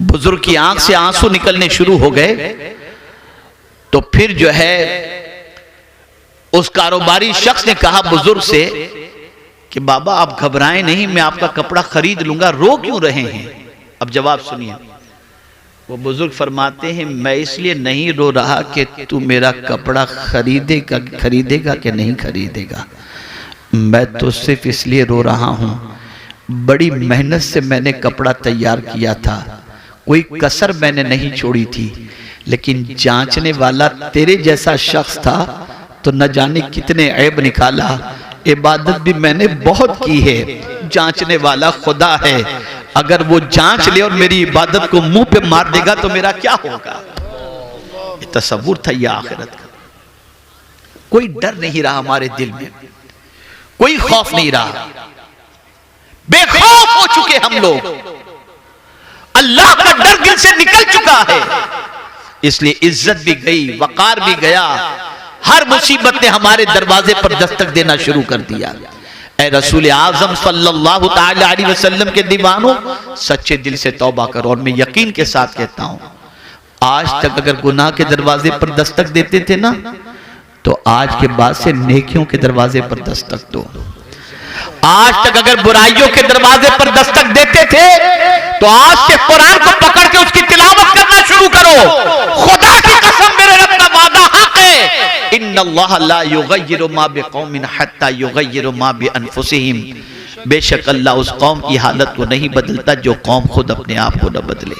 बुजुर्ग की आंख से आंसू निकलने शुरू हो गए। तो फिर जो है उस कारोबारी शख्स ने कहा बुजुर्ग से कि बाबा आप घबराएं नहीं, मैं आपका कपड़ा खरीद लूंगा, रो क्यों रहे हैं? अब जवाब सुनिए। वो बुजुर्ग फरमाते हैं मैं इसलिए नहीं रो रहा कि तू मेरा कपड़ा खरीदेगा कि नहीं खरीदेगा, मैं तो सिर्फ इसलिए रो रहा हूं, बड़ी मेहनत से मैंने कपड़ा तैयार किया था, कोई कसर मैंने नहीं छोड़ी थी, लेकिन जांचने वाला तेरे जैसा शख्स था तो न जाने कितने ऐब निकाला। इबादत भी मैंने बहुत की है, जांचने वाला खुदा है, अगर वो जांच ले और मेरी इबादत को मुंह पे मार देगा तो मेरा क्या होगा? ये तसव्वुर था ये आखिरत का। कोई डर नहीं रहा हमारे दिल में, कोई खौफ नहीं रहा, बेखौफ हो चुके हम लोग, अल्लाह का डर दिल से निकल चुका है। इसलिए इज्जत भी गई, वकार भी गया, हर मुसीबत ने हमारे दरवाजे पर दस्तक देना शुरू कर दिया। ऐ रसूल आज़म सल्लल्लाहु तआला अलैहि वसल्लम के दीवानों, सच्चे दिल से तौबा करो। और मैं यकीन के साथ कहता हूं, आज तक अगर गुनाह के दरवाजे पर दस्तक देते थे ना, तो आज के बाद से नेकियों के दरवाजे पर दस्तक दो। आज तक अगर बुराइयों के दरवाजे पर दस्तक देते थे तो आज से कुरान को पकड़ के उसकी तिलावत करना शुरू करो। खुदा की कसम, मेरे रब का वादा हक है, इन्नल्लाह ला युगय्यिरु मा बिकौमिन हत्ता युगय्यिरु मा बिअनफुसिहिम। बेशक अल्लाह उस कौम की हालत को नहीं बदलता जो कौम खुद अपने आप को न बदले।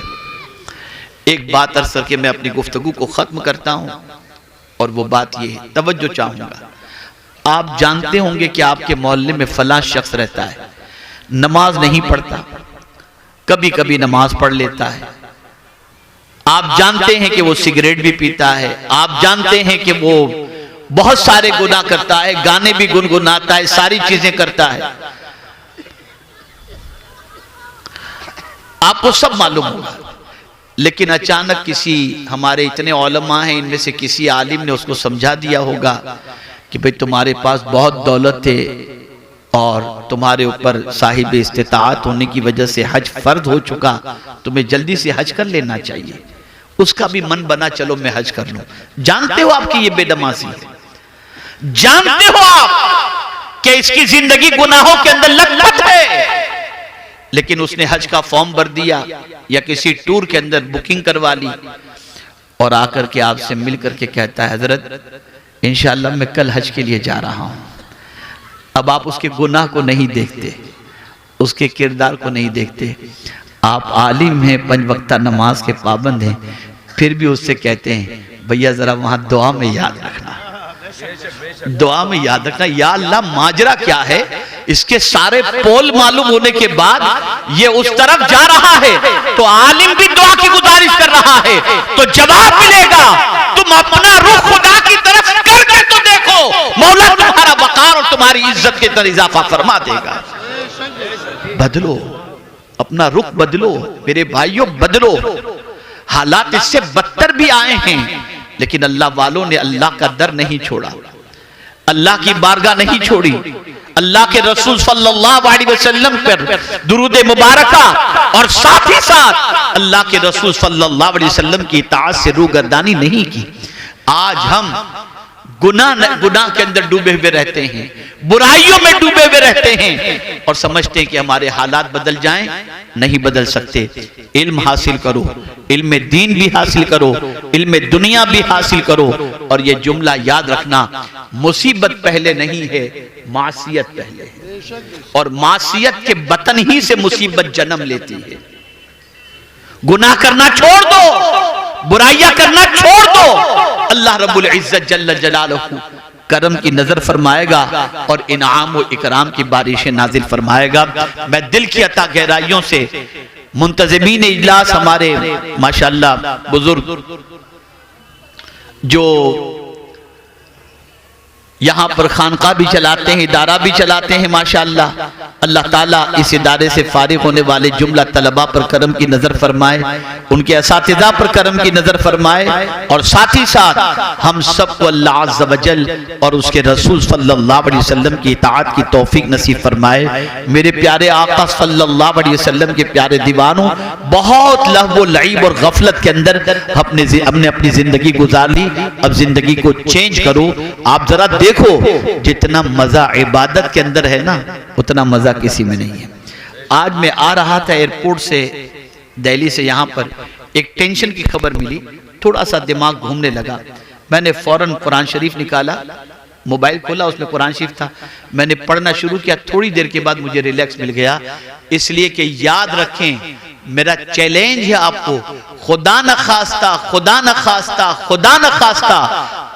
एक बात अर्ज करके मैं अपनी गुफ्तगू को ख़त्म करता हूँ, और वो बात ये है, तवज्जो चाहूँगा। आप जानते होंगे कि आपके मोहल्ले में फलां शख्स रहता है, नमाज नहीं पढ़ता, कभी कभी नमाज पढ़ लेता है। आप जानते हैं कि वो सिगरेट भी पीता है, आप जानते हैं कि वो बहुत सारे गुनाह करता है, गाने भी गुनगुनाता है, सारी चीजें करता है, आपको सब मालूम होगा। लेकिन अचानक किसी, हमारे इतने उलमा हैं, इनमें से किसी आलिम ने उसको समझा दिया होगा कि भाई तुम्हारे पास बहुत दौलत है और तुम्हारे ऊपर साहिब इस्तिताअत होने की वजह से हज फर्ज हो चुका, तुम्हें जल्दी से हज कर लेना चाहिए। उसका भी मन बना, चलो मैं हज कर लूं। जानते हो आपकी ये बेदमाशी है, जानते हो आप कि इसकी जिंदगी गुनाहों के अंदर लथपथ है, लेकिन उसने हज का फॉर्म भर दिया या किसी टूर के अंदर बुकिंग करवा ली और आकर के आपसे मिल करके कहता है हजरत इंशाअल्लाह मैं कल हज के लिए जा रहा हूं। अब आप उसके गुनाह को नहीं देखते, उसके किरदार को नहीं देखते। आप आलिम हैं, 5 वक्ता नमाज के पाबंद हैं, फिर भी उससे कहते हैं भैया जरा वहां दुआ में याद रखना, दुआ में याद रखना। या अल्लाह माजरा क्या है, इसके सारे पोल मालूम होने के बाद ये उस तरफ जा रहा है तो आलिम भी दुआ की गुजारिश कर रहा है, तो जवाब मिलेगा। तुम अपना रुख खुदा की तरफ करके तो देखो, मौला तुम्हारा वकार और तुम्हारी इज्जत के अंदर इजाफा फरमा देगा। बदलो, अपना रुख बदलो मेरे भाइयों, बदलो। हालात इससे बदतर भी आए हैं, लेकिन अल्लाह वालों ने अल्लाह का दर नहीं छोड़ा, अल्लाह की बारगाह नहीं छोड़ी, अल्लाह के रसूल सल्लल्लाहु अलैहि वसल्लम पर दुरूद मुबारका और साथ ही साथ अल्लाह के रसूल सल्लल्लाहु अलैहि वसल्लम की इताअत से रूगर्दानी नहीं की। आज हम गुनाह के अंदर डूबे हुए रहते हैं, बुराइयों में डूबे हुए रहते हैं और समझते हैं कि हमारे हालात बदल जाएं। नहीं बदल सकते। इल्म हासिल करो, इल्म दीन भी हासिल करो, इल्म दुनिया भी हासिल करो, और ये जुमला याद रखना, मुसीबत पहले नहीं है, मासियत पहले है, और मासियत के बतन ही से मुसीबत जन्म लेती है। गुनाह करना छोड़ दो, बुराइयां करना छोड़ दो, अल्लाह रब्बुल इज्जत जल्ल जलालहू करम की नजर फरमाएगा और इनाम और इकराम की बारिशें नाजिल फरमाएगा। मैं दिल की अता गहराइयों से मुंतज़िमीन इजलास हमारे माशाअल्लाह बुजुर्ग जो यहाँ पर खानका भी चलाते हैं, इदारा भी चलाते हैं माशाअल्लाह, अल्लाह ताला इस इदारे से फारिग होने वाले जुमला तलबा पर करम की नज़र फरमाए, उनके असातिज़ा पर करम की नज़र फरमाए, और साथ ही साथ हम सबको अल्लाह अज़्ज़ व जल और उसके रसूल सल्लल्लाहु अलैहि वसल्लम की इताअत की तौफीक नसीब फरमाए। मेरे प्यारे आका सल्लल्लाहु अलैहि वसल्लम के प्यारे दीवानों, बहुत लहव लईब और गफलत के अंदर हमने अपनी जिंदगी गुजार ली। अब जिंदगी को चेंज करो। आप जरा देखो, जितना मजा इबादत के अंदर है ना, उतना मजा किसी में नहीं है। आज मैं आ रहा था एयरपोर्ट से, दिल्ली से, यहाँ पर एक टेंशन की खबर मिली, थोड़ा सा दिमाग घूमने लगा। मैंने फौरन कुरान शरीफ निकाला, मोबाइल खोला, उसमें कुरान शरीफ था, मैंने पढ़ना शुरू किया। थोड़ी देर के बाद मुझे रिलैक्स मिल गया, इसलिए कि याद रखें, मेरा चैलेंज है आपको, खुदा न खास्ता, खुदा न खास्ता, खुदा न खास्ता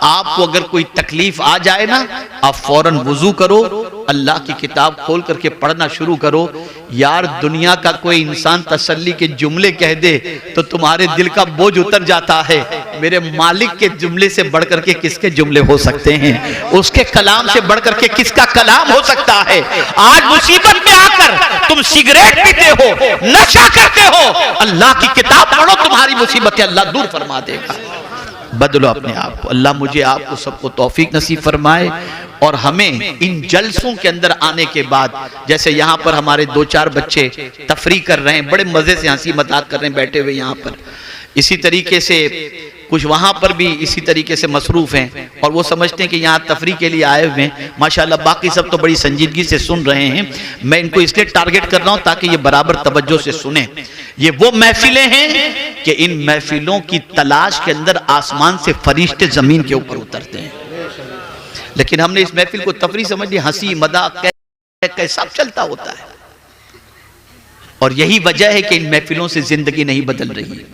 आपको अगर कोई तकलीफ आ जाए ना, आप फौरन वुजू करो, अल्लाह की किताब खोल करके पढ़ना शुरू करो। यार दुनिया का कोई इंसान तसल्ली के जुमले कह दे तो तुम्हारे दिल का बोझ उतर जाता है। मेरे मालिक के जुमले से बढ़ करके किसके जुमले हो सकते हैं, उसके कलाम से बढ़ करके किसका कलाम हो सकता है। आज मुसीबत में आकर तुम सिगरेट पीते हो, नशा करते हो, अल्लाह की किताब पढ़ो, तुम्हारी मुसीबतें अल्लाह दूर फरमा देगा। बदलो अपने आप को। अल्लाह मुझे आपको सबको तौफीक नसीब फरमाए, और हमें इन जलसों के अंदर आने के बाद, जैसे यहाँ पर हमारे 2-4 बच्चे तफरी कर रहे हैं, बड़े मजे से हंसी मजाक कर रहे हैं बैठे हुए यहाँ पर, इसी तरीके से कुछ वहाँ पर भी इसी तरीके से मसरूफ हैं, और वो समझते हैं कि यहाँ तफरी के लिए आए हुए हैं। माशाल्लाह बाकी सब तो बड़ी संजीदगी से सुन रहे हैं। मैं इनको इसलिए टारगेट कर रहा हूँ ताकि ये बराबर तवज्जो से सुने। ये वो महफिलें हैं कि इन महफिलों की तलाश के अंदर आसमान से फरिश्ते जमीन के ऊपर उतरते हैं, लेकिन हमने इस महफिल को तफरी समझ ली, हंसी मजाक कैसा चलता होता है। और यही वजह है कि इन महफिलों से जिंदगी नहीं बदल रही।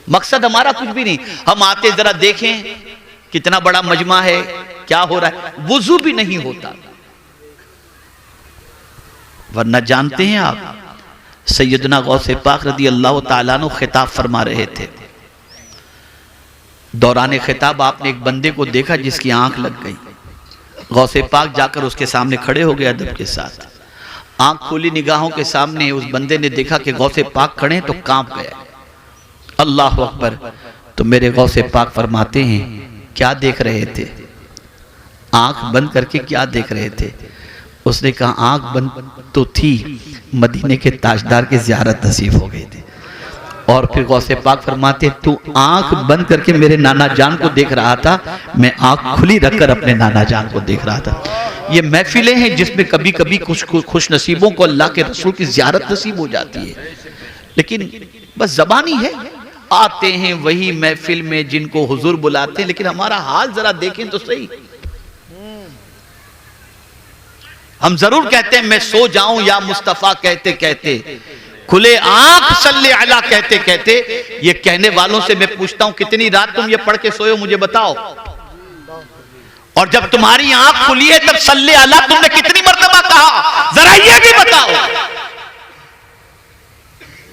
मकसद हमारा कुछ भी नहीं, हम आते जरा देखें कितना बड़ा मजमा है, क्या हो रहा है, वुजू भी नहीं होता। वरना जानते हैं आप, सैयदना गौसे पाक रदी अल्लाह ताला अन्हु खिताब फरमा रहे थे। दौरान खिताब आपने एक बंदे को देखा जिसकी आंख लग गई। गौसे पाक जाकर उसके सामने खड़े हो गए अदब के साथ। आंख खोली निगाहों के सामने उस बंदे ने देखा कि गौसे पाक खड़े तो कांप गया। अल्लाह अकबर। तो मेरे गौसे पाक फरमाते हैं, क्या देख रहे थे? आंख बंद करके क्या देख रहे थे? उसने कहा आंख बंद तो थी, मदीने के ताजदार की ज़ियारत नसीब हो गई थी। और फिर गौसे पाक फरमाते, तू आंख बंद करके मेरे नाना जान को देख रहा था, मैं आंख खुली रखकर अपने नाना जान को देख रहा था। ये महफिलें हैं जिसमें कभी कभी कुछ खुश नसीबों को अल्लाह के रसूल की ज़ियारत नसीब हो जाती है, लेकिन बस ज़बानी है। आते हैं वही महफिल में जिनको हुजूर बुलाते हैं, लेकिन हमारा हाल जरा देखें तो सही। हम जरूर कहते हैं मैं सो जाऊं या मुस्तफा कहते कहते, खुले आंख सल्ले अला कहते कहते। ये कहने वालों से मैं पूछता हूं, कितनी रात तुम ये पढ़ के सोए मुझे बताओ? और जब तुम्हारी आंख खुली है तब सल्ले अला तुमने कितनी मर्तबा कहा, जरा ये भी बताओ।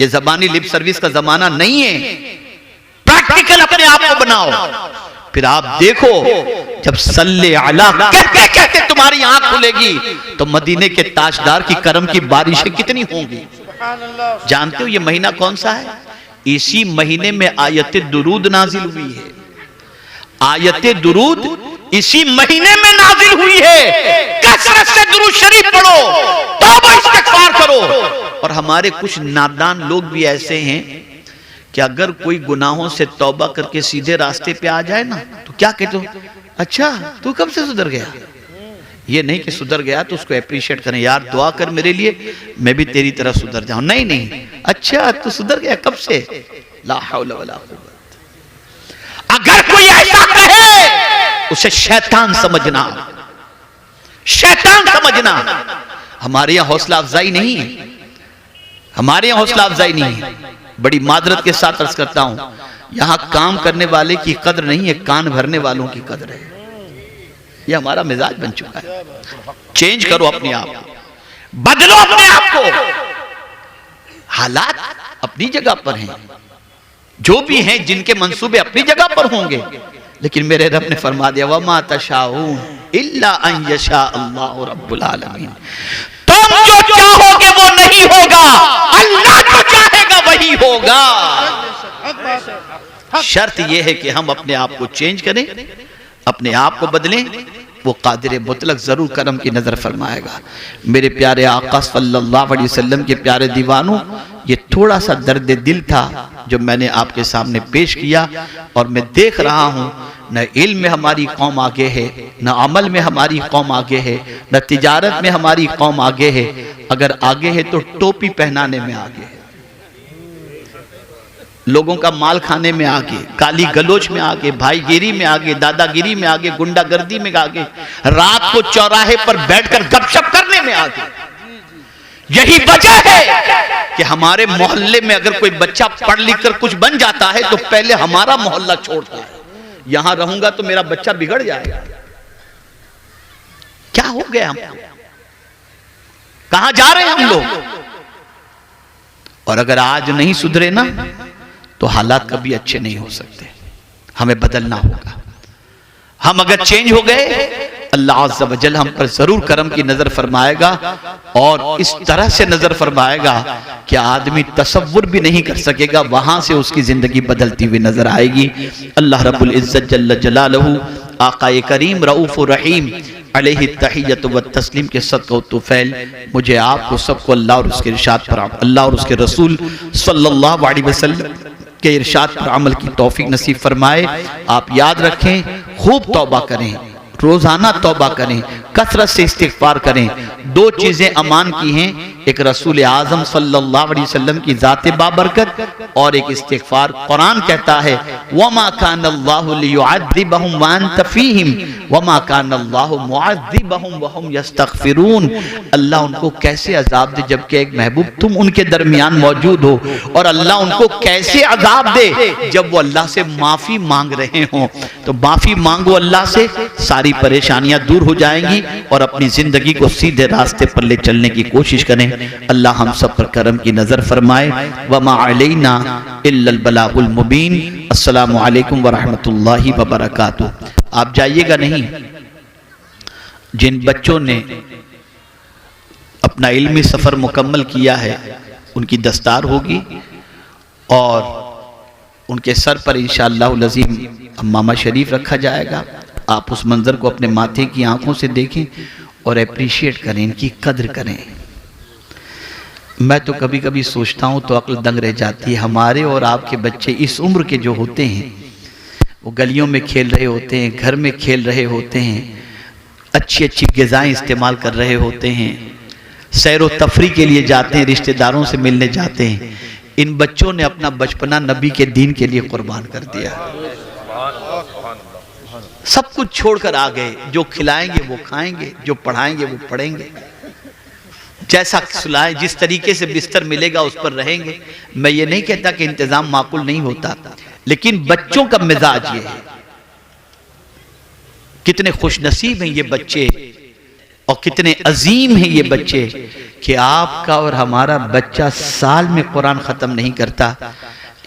ये जबानी लिप सर्विस का जमाना नहीं है, प्रैक्टिकल अपने आप को बनाओ। फिर आप देखो जब सल्ले अला कहते कहते तुम्हारी आंख खुलेगी तो मदीने के ताजदार की करम की बारिशें कितनी होंगी। जानते हो ये महीना कौन सा है? इसी महीने में आयत दुरूद नाजिल हुई है। आयत दुरूद इसी महीने में नाजिल हुई है। कसरत से दुरूद शरीफ पढ़ो, तौबा इस्तिग़फ़ार करो। और हमारे कुछ नादान लोग भी ऐसे हैं कि अगर कोई गुनाहों से तौबा करके सीधे रास्ते पे आ जाए ना तो क्या कहते हो, अच्छा तू कब से सुधर गया? ये नहीं कि सुधर गया तो उसको अप्रिशिएट करें, यार दुआ कर मेरे लिए मैं भी तेरी तरह सुधर जाऊं। नहीं नहीं, अच्छा तू सुधर गया कब से? ला हौला वला कुव्वत। अगर कोई ऐसा कहे उसे शैतान समझना, शैतान समझना। हमारे यहां हौसला अफजाई नहीं है, हमारे यहां हौसला अफजाई नहीं है। बड़ी मादरत के साथ अर्ज करता हूं, यहां काम करने वाले की कद्र नहीं है, कान भरने वालों की कद्र है। यह हमारा मिजाज बन चुका है। चेंज करो अपने आप को, बदलो अपने आप को। हालात अपनी जगह पर हैं, जो भी हैं जिनके मंसूबे अपनी जगह पर होंगे, लेकिन मेरे रब ने फरमा दिया वमा तशाऊन इल्ला अन यशा अल्लाहु रब्बुल आलमीन। तुम जो चाहोगे वो नहीं होगा, अल्लाह जो चाहेगा वही होगा। शर्त यह है कि हम अपने आप को चेंज करें, अपने आप को बदलें। वो कादिर मुतलक जरूर करम की नजर फरमाएगा। मेरे प्यारे आका सल्लल्लाहु अलैहि वसल्लम के प्यारे दीवानों, ये थोड़ा सा दर्द दिल था जो मैंने आपके सामने पेश किया। और मैं देख रहा हूं न इल्म में हमारी कौम आगे है, न अमल में हमारी कौम आगे है, न तिजारत में हमारी कौम आगे है। अगर आगे है तो टोपी पहनाने में आगे है, लोगों का माल खाने में आगे, गाली गलोच में आगे, भाईगिरी में आगे, दादागिरी में आगे, गुंडागर्दी में आगे, रात को चौराहे पर बैठकर गपशप करने में आगे। यही वजह है कि हमारे मोहल्ले में अगर कोई बच्चा पढ़ लिख कर कुछ बन जाता है तो पहले हमारा मोहल्ला छोड़ता है। यहां रहूंगा तो मेरा बच्चा बिगड़ जाएगा। क्या हो गया हमको? कहां जा रहे हैं हम लोग? और अगर आज नहीं सुधरे ना तो हालात कभी अच्छे नहीं हो सकते। हमें बदलना होगा। हम अगर चेंज हो गए, अल्लाह अज़्ज़ा व जल हम पर जरूर करम की नजर फरमाएगा। और इस तरह से नजर फरमाएगा कि आदमी तसव्वुर भी नहीं कर सकेगा, वहां से उसकी जिंदगी बदलती हुई नजर आएगी। अल्लाह रब्बुल इज्जत जल्ल जलालहू आकाए करीम रऊफ़ुर रहीम अलैहि तहिय्यतु व तस्लीम के सदक़ा तुफ़ैल मुझे आपको सबको अल्लाह और उसके इरशाद पर, अल्लाह और उसके रसूल सल्लल्लाहु अलैहि वसल्लम के इरशाद पर अमल की तौफीक नसीब फरमाए। आप याद रखें, खूब तौबा करें, रोजाना तौबा करें, कसरत से इस्तिग़फ़ार करें। दो चीजें अमान की हैं, एक रसूल आज़म सल्लल्लाहु अलैहि वसल्लम की ज़ात बाबरकत और एक इस्तिग़फ़ार। कुरान कहता है वमा कान अल्लाहु लियुअद्दिबहुम व अंत फीहिम वमा कान अल्लाहु मुअद्दिबहुम व हुम यस्तगफिरून। अल्लाह उनको कैसे अजाब दे जबकि एक महबूब तुम उनके दरमियान मौजूद हो, और अल्लाह उनको कैसे अजाब दे जब वो अल्लाह से माफी मांग रहे हों। तो माफी मांगो अल्लाह से, सारी परेशानियां दूर हो जाएंगी और अपनी जिंदगी को सीधे रास्ते पर ले चलने की कोशिश करें। अल्लाह हम सब पर करम की नजर फरमाए। वमा अलैना इल्लल बलागुल मुबीन। अस्सलामु अलैकुम व रहमतुल्लाहि व बरकातुहू। आप जाइएगा नहीं, जिन बच्चों ने अपना इल्मी सफर मुकम्मल किया है उनकी दस्तार होगी और उनके सर पर इंशाअल्लाहुल अज़ीम अम्मामा शरीफ रखा जाएगा। आप उस मंजर को अपने माथे की आंखों से देखें और अप्रिशिएट करें, इनकी कद्र करें। मैं तो कभी कभी सोचता हूँ तो अक्ल दंग रह जाती है। हमारे और आपके बच्चे इस उम्र के जो होते हैं वो गलियों में खेल रहे होते हैं, घर में खेल रहे होते हैं, अच्छी अच्छी ग़िज़ाएं इस्तेमाल कर रहे होते हैं, सैर व तफरी के लिए जाते हैं, रिश्तेदारों से मिलने जाते हैं। इन बच्चों ने अपना बचपना नबी के दीन के लिए कुर्बान कर दिया। सब कुछ छोड़कर आ गए। जो खिलाएंगे वो खाएंगे, जो पढ़ाएंगे वो पढ़ेंगे, जैसा सुलाएं जिस तरीके से बिस्तर मिलेगा उस पर रहेंगे। मैं ये नहीं कहता कि इंतजाम माकूल नहीं होता, लेकिन बच्चों का मिजाज ये है। कितने खुशनसीब हैं ये बच्चे और कितने अजीम हैं ये बच्चे कि आपका और हमारा बच्चा साल में कुरान खत्म नहीं करता।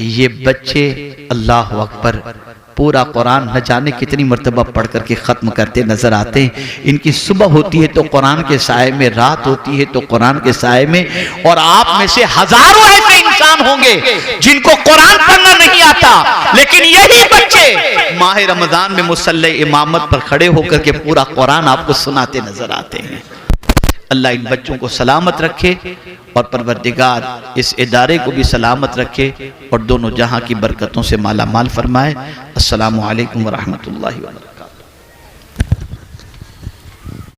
ये बच्चे अल्लाह अकबर पूरा कुरान न जाने कितनी मर्तबा पढ़ करके ख़त्म करते नजर आते हैं। इनकी सुबह होती है तो कुरान के साए में, रात होती है तो कुरान के साए में। और आप में से हजारों ऐसे इंसान होंगे जिनको कुरान पढ़ना नहीं आता, लेकिन यही बच्चे माह रमजान में मुसल्ले इमामत पर खड़े होकर के पूरा कुरान आपको सुनाते नजर आते हैं। अल्लाह इन बच्चों को सलामत रखे और परवरदिगार इस इदारे को भी सलामत रखे और दोनों जहां की बरकतों से माला माल फरमाए। अस्सलामु अलैकुम व रहमतुल्लाहि व बरकातुहू।